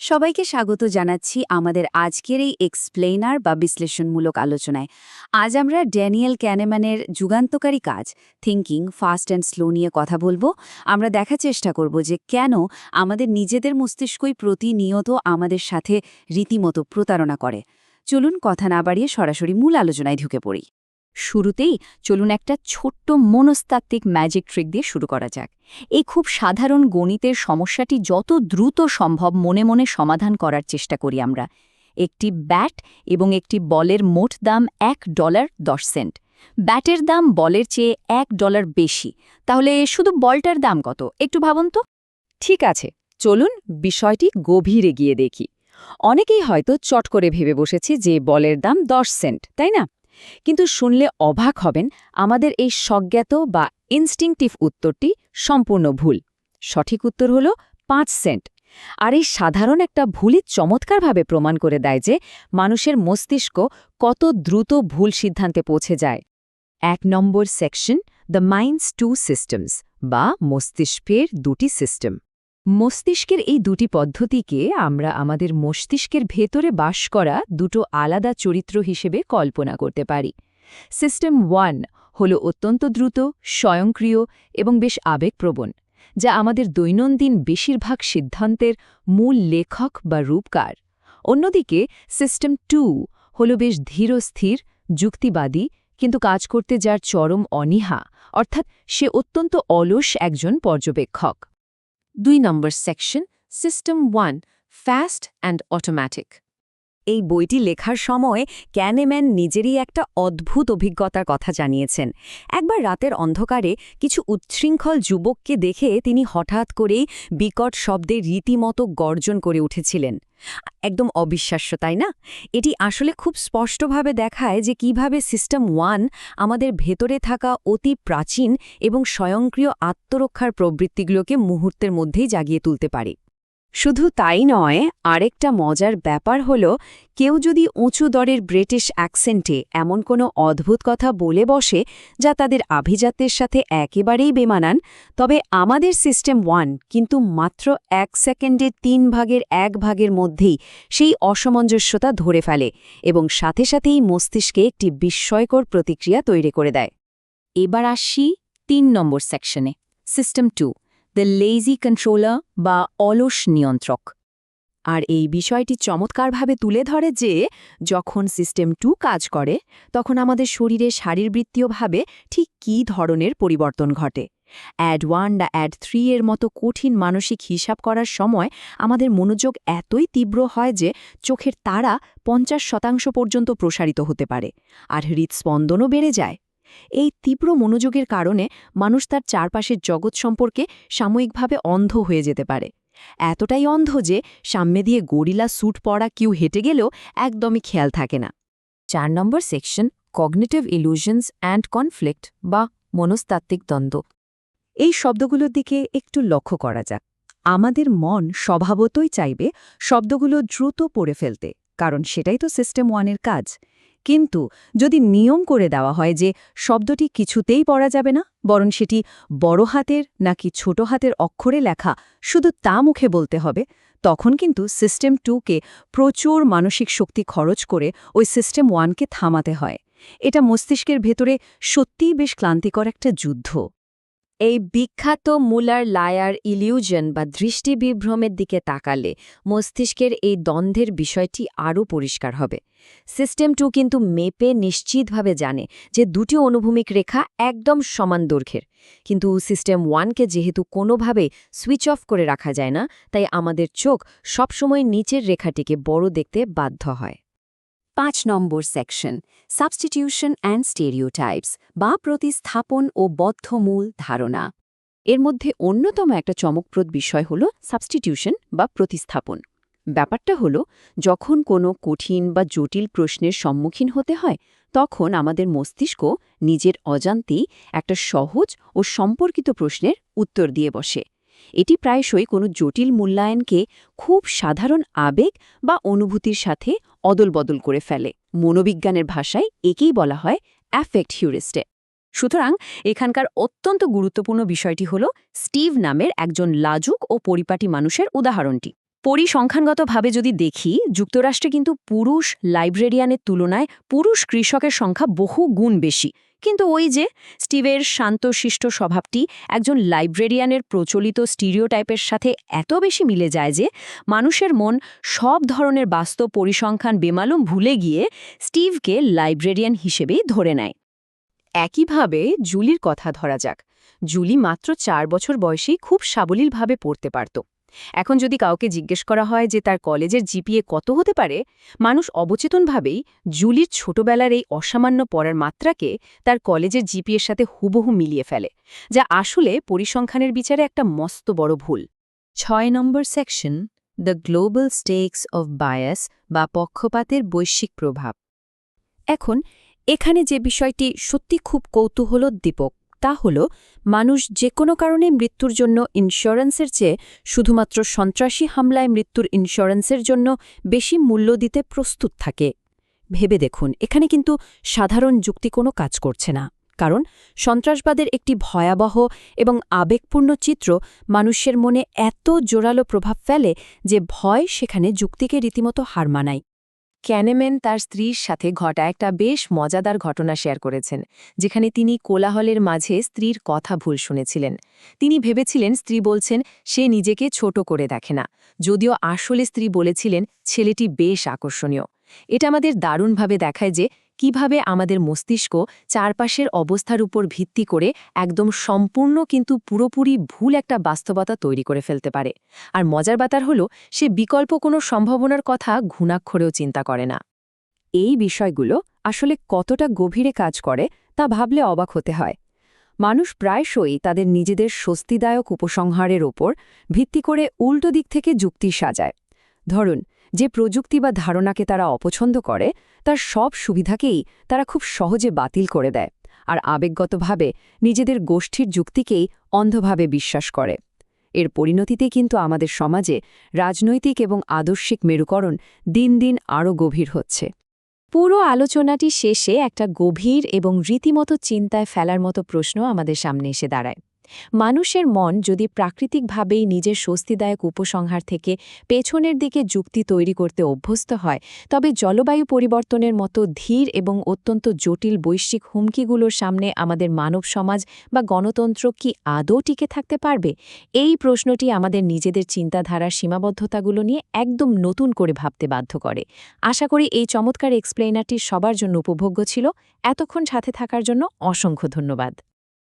সবাইকে স্বাগত জানাচ্ছি আমাদের আজকের এই এক্সপ্লেইনার বা বিশ্লেষণমূলক আলোচনায়। আজ আমরা ড্যানিয়েল ক্যানেম্যানের যুগান্তকারী কাজ থিঙ্কিং ফাস্ট অ্যান্ড স্লো নিয়ে কথা বলবো। আমরা দেখার চেষ্টা করব যে কেন আমাদের নিজেদের মস্তিষ্কই প্রতিনিয়ত আমাদের সাথে রীতিমতো প্রতারণা করে। চলুন কথা না বাড়িয়ে সরাসরি মূল আলোচনায় ঢুকে পড়ি। শুরুতেই চলুন একটা ছোট্ট মনস্তাত্ত্বিক ম্যাজিক ট্রিক দিয়ে শুরু করা যাক। এই খুব সাধারণ গণিতের সমস্যাটি যত দ্রুত সম্ভব মনে মনে সমাধান করার চেষ্টা করি আমরা। একটি ব্যাট এবং একটি বলের মোট দাম $1.10। ব্যাটের দাম বলের চেয়ে $1 বেশি, তাহলে শুধু বলটার দাম কত একটু ভাবুন তো। ঠিক আছে, চলুন বিষয়টি গভীরে গিয়ে দেখি। অনেকেই হয়তো চট করে ভেবে বসেছি যে বলের দাম 10 সেন্ট, তাই না? কিন্তু শুনলে অবাক হবেন, আমাদের এই স্বজ্ঞাত বা ইনস্টিংক্টিভ উত্তরটি সম্পূর্ণ ভুল। সঠিক উত্তর হল 5 সেন্ট। আর এই সাধারণ একটা ভুলই চমৎকারভাবে প্রমাণ করে দেয় যে মানুষের মস্তিষ্ক কত দ্রুত ভুল সিদ্ধান্তে পৌঁছে যায়। 1 নম্বর section, the minds two systems বা মস্তিষ্কের দুটি সিস্টেম। মস্তিষ্কের এই দুটি পদ্ধতিকে আমরা আমাদের মস্তিষ্কের ভেতরে বাস করা দুটো আলাদা চরিত্র হিসেবে কল্পনা করতে পারি। সিস্টেম 1 হল অত্যন্ত দ্রুত, স্বয়ংক্রিয় এবং বেশ আবেগপ্রবণ, যা আমাদের দৈনন্দিন বেশিরভাগ সিদ্ধান্তের মূল লেখক বা রূপকার। অন্যদিকে সিস্টেম 2 হল বেশ ধীরস্থির, যুক্তিবাদী, কিন্তু কাজ করতে যার চরম অনীহা, অর্থাৎ সে অত্যন্ত অলস একজন পর্যবেক্ষক। 2 নম্বর section, system 1, fast and automatic. এই বইটি লেখার সময় ক্যানেম্যান নিজেরই একটা অদ্ভুত অভিজ্ঞতার কথা জানিয়েছেন। একবার রাতের অন্ধকারে কিছু উচ্ছৃঙ্খল যুবককে দেখে তিনি হঠাৎ করেই বিকট শব্দে রীতিমতো গর্জন করে উঠেছিলেন। একদম অবিশ্বাস্য, তাই না? এটি আসলে খুব স্পষ্টভাবে দেখায় যে কিভাবে সিস্টেম 1 আমাদের ভেতরে থাকা অতি প্রাচীন এবং স্বয়ংক্রিয় আত্মরক্ষার প্রবৃত্তিগুলোকে মুহূর্তের মধ্যেই জাগিয়ে তুলতে পারে। শুধু তাই নয়, আরেকটা মজার ব্যাপার হল, কেউ যদি উঁচু দরের ব্রিটিশ অ্যাকসেন্টে এমন কোনো অদ্ভুত কথা বলে বসে যা তাদের আভিজাত্যের সাথে একেবারেই বেমানান, তবে আমাদের সিস্টেম 1 কিন্তু মাত্র 1 সেকেন্ডের 3 ভাগের 1 ভাগের মধ্যেই সেই অসামঞ্জস্যতা ধরে ফেলে এবং সাথে সাথেই মস্তিষ্কে একটি বিস্ময়কর প্রতিক্রিয়া তৈরি করে দেয়। এবার আসি 3 নম্বর সেকশনে, সিস্টেম 2, দ্য লেজি কন্ট্রোলার বা অলস নিয়ন্ত্রক। আর এই বিষয়টি চমৎকারভাবে তুলে ধরে যে যখন সিস্টেম 2 কাজ করে, তখন আমাদের শরীরে শারীরবৃত্তীয়ভাবে ঠিক কী ধরনের পরিবর্তন ঘটে। অ্যাড 1 বা অ্যাড 3 এর মতো কঠিন মানসিক হিসাব করার সময় আমাদের মনোযোগ এতই তীব্র হয় যে চোখের তারা 50% পর্যন্ত প্রসারিত হতে পারে, আর হৃদস্পন্দনও বেড়ে যায়। এই তীব্র মনোযোগের কারণে মানুষ তার চারপাশের জগৎ সম্পর্কে সাময়িকভাবে অন্ধ হয়ে যেতে পারে। এতটাই অন্ধ যে সামনে দিয়ে গরিলা স্যুট পরা কেউ হেঁটে গেলেও একদমই খেয়াল থাকে না। 4 নম্বর সেকশন, কগনিটিভ ইলুশনস অ্যান্ড কনফ্লিক্ট বা মনস্তাত্ত্বিক দ্বন্দ্ব। এই শব্দগুলোর দিকে একটু লক্ষ্য করা যাক। আমাদের মন স্বভাবতই চাইবে শব্দগুলো দ্রুত পড়ে ফেলতে, কারণ সেটাই তো সিস্টেম 1 এর কাজ। কিন্তু যদি নিয়ম করে দেওয়া হয় যে শব্দটি কিছুতেই পড়া যাবে না, বরং সেটি বড় হাতের নাকি ছোট হাতের অক্ষরে লেখা, শুধু তা মুখে বলতে হবে, তখন কিন্তু সিস্টেম 2কে প্রচুর মানসিক শক্তি খরচ করে ওই সিস্টেম 1কে থামাতে হয়। এটা মস্তিষ্কের ভেতরে সত্যিই বেশ ক্লান্তিকর একটা যুদ্ধ। এই বিখ্যাত মুলার লায়ার ইলিউশন বা দৃষ্টিবিভ্রমের দিকে তাকালে মস্তিষ্কের এই দ্বন্দ্বের বিষয়টি আরও পরিষ্কার হবে। সিস্টেম 2 কিন্তু মেপে নিশ্চিতভাবে জানে যে দুটি অনুভূমিক রেখা একদম সমান দৈর্ঘ্যের, কিন্তু সিস্টেম 1কে যেহেতু কোনোভাবেই সুইচ অফ করে রাখা যায় না, তাই আমাদের চোখ সবসময় নিচের রেখাটিকে বড় দেখতে বাধ্য হয়। 5 নম্বর সেকশন, সাবস্টিটিউশন অ্যান্ড স্টেরিওটাইপস বা প্রতিস্থাপন ও বদ্ধমূল ধারণা। এর মধ্যে অন্যতম একটা চমকপ্রদ বিষয় হল সাবস্টিটিউশন বা প্রতিস্থাপন। ব্যাপারটা হল, যখন কোনো কঠিন বা জটিল প্রশ্নের সম্মুখীন হতে হয়, তখন আমাদের মস্তিষ্ক নিজের অজান্তেই একটা সহজ ও সম্পর্কিত প্রশ্নের উত্তর দিয়ে বসে। এটি প্রায়শই কোনো জটিল মূল্যায়নকে খুব সাধারণ আবেগ বা অনুভূতির সাথে অদলবদল করে ফেলে। মনোবিজ্ঞানের ভাষায় একেই বলা হয় অ্যাফেক্ট হিউরিস্টিক। সুতরাং এখানকার অত্যন্ত গুরুত্বপূর্ণ বিষয়টি হল স্টিভ নামের একজন লাজুক ও পরিপাটি মানুষের উদাহরণটি। পরিসংখ্যানগতভাবে যদি দেখি, যুক্তরাষ্ট্রে কিন্তু পুরুষ লাইব্রেরিয়ানের তুলনায় পুরুষ কৃষকের সংখ্যা বহু গুণ বেশি। কিন্তু ওই যে স্টিভের শান্তশিষ্ট স্বভাবটি একজন লাইব্রেরিয়ানের প্রচলিত স্টিরিওটাইপের সাথে এত বেশি মিলে যায় যে মানুষের মন সব ধরনের বাস্তব পরিসংখ্যান বেমালুম ভুলে গিয়ে স্টিভকে লাইব্রেরিয়ান হিসেবেই ধরে নেয়। একইভাবে জুলির কথা ধরা যাক। জুলি মাত্র 4 বছর বয়সেই খুব সাবলীলভাবে পড়তে পারত। এখন যদি কাউকে জিজ্ঞেস করা হয় যে তার কলেজের জিপিএ কত হতে পারে, মানুষ অবচেতনভাবেই জুলির ছোটবেলার এই অসামান্য পড়ার মাত্রাকে তার কলেজের জিপিএর সাথে হুবহু মিলিয়ে ফেলে, যা আসলে পরিসংখ্যানের বিচারে একটা মস্ত বড় ভুল। 6 নম্বর section, the global stakes of bias বা পক্ষপাতের বৈশ্বিক প্রভাব। এখন এখানে যে বিষয়টি সত্যি খুব কৌতূহলোদ্দীপক তা হল মানুষ যে কোনো কারণে মৃত্যুর জন্য ইন্স্যুরেন্সের চেয়ে শুধুমাত্র সন্ত্রাসী হামলায় মৃত্যুর ইন্স্যুরেন্সের জন্য বেশি মূল্য দিতে প্রস্তুত থাকে। ভেবে দেখুন, এখানে কিন্তু সাধারণ যুক্তি কোনো কাজ করছে না, কারণ সন্ত্রাসবাদের একটি ভয়াবহ এবং আবেগপূর্ণ চিত্র মানুষের মনে এত জোরালো প্রভাব ফেলে যে ভয় সেখানে যুক্তিকে রীতিমতো হার মানায়। ক্যানেম্যান তার স্ত্রীর সাথে ঘটা একটা বেশ মজাদার ঘটনা শেয়ার করেছেন, যেখানে তিনি কোলাহলের মাঝে স্ত্রীর কথা ভুল শুনেছিলেন। তিনি ভেবেছিলেন স্ত্রী বলছেন সে নিজেকে ছোট করে দেখে না, যদিও আসলে স্ত্রী বলেছিলেন ছেলেটি বেশ আকর্ষণীয়। এটা আমাদের দারুণভাবে দেখায় যে কিভাবে আমাদের মস্তিষ্ক চারপাশের অবস্থার উপর ভিত্তি করে একদম সম্পূর্ণ কিন্তু পুরোপুরি ভুল একটা বাস্তবতা তৈরি করে ফেলতে পারে। আর মজার ব্যাপার হলো সে বিকল্প কোনো সম্ভাবনার কথা ঘুণাক্ষরেও চিন্তা করে না। এই বিষয়গুলো আসলে কতটা গভীরে কাজ করে তা ভাবলে অবাক হতে হয়। মানুষ প্রায়শই তাদের নিজেদের স্বস্তিদায়ক উপসংহারের ওপর ভিত্তি করে উল্টো দিক থেকে যুক্তি সাজায়। ধরুন, যে প্রযুক্তি বা ধারণাকে তারা অপছন্দ করে তার সব সুবিধাকেই তারা খুব সহজে বাতিল করে দেয়, আর আবেগগতভাবে নিজেদের গোষ্ঠীর যুক্তিকেই অন্ধভাবে বিশ্বাস করে। এর পরিণতিতে কিন্তু আমাদের সমাজে রাজনৈতিক এবং আদর্শিক মেরুকরণ দিন দিন আরও গভীর হচ্ছে। পুরো আলোচনাটি শেষে একটা গভীর এবং রীতিমতো চিন্তায় ফেলার মতো প্রশ্ন আমাদের সামনে এসে দাঁড়ায়। মানুষের মন যদি প্রাকৃতিকভাবেই নিজের স্বস্তিদায়ক উপসংহার থেকে পেছনের দিকে যুক্তি তৈরি করতে অভ্যস্ত হয়, তবে জলবায়ু পরিবর্তনের মতো ধীর এবং অত্যন্ত জটিল বৈশ্বিক হুমকিগুলোর সামনে আমাদের মানব সমাজ বা গণতন্ত্র কি আদৌ টিকে থাকতে পারবে? এই প্রশ্নটি আমাদের নিজেদের চিন্তাধারার সীমাবদ্ধতাগুলো নিয়ে একদম নতুন করে ভাবতে বাধ্য করে। আশা করি এই চমৎকার এক্সপ্লেইনারটি সবার জন্য উপভোগ্য ছিল। এতক্ষণ সাথে থাকার জন্য অসংখ্য ধন্যবাদ।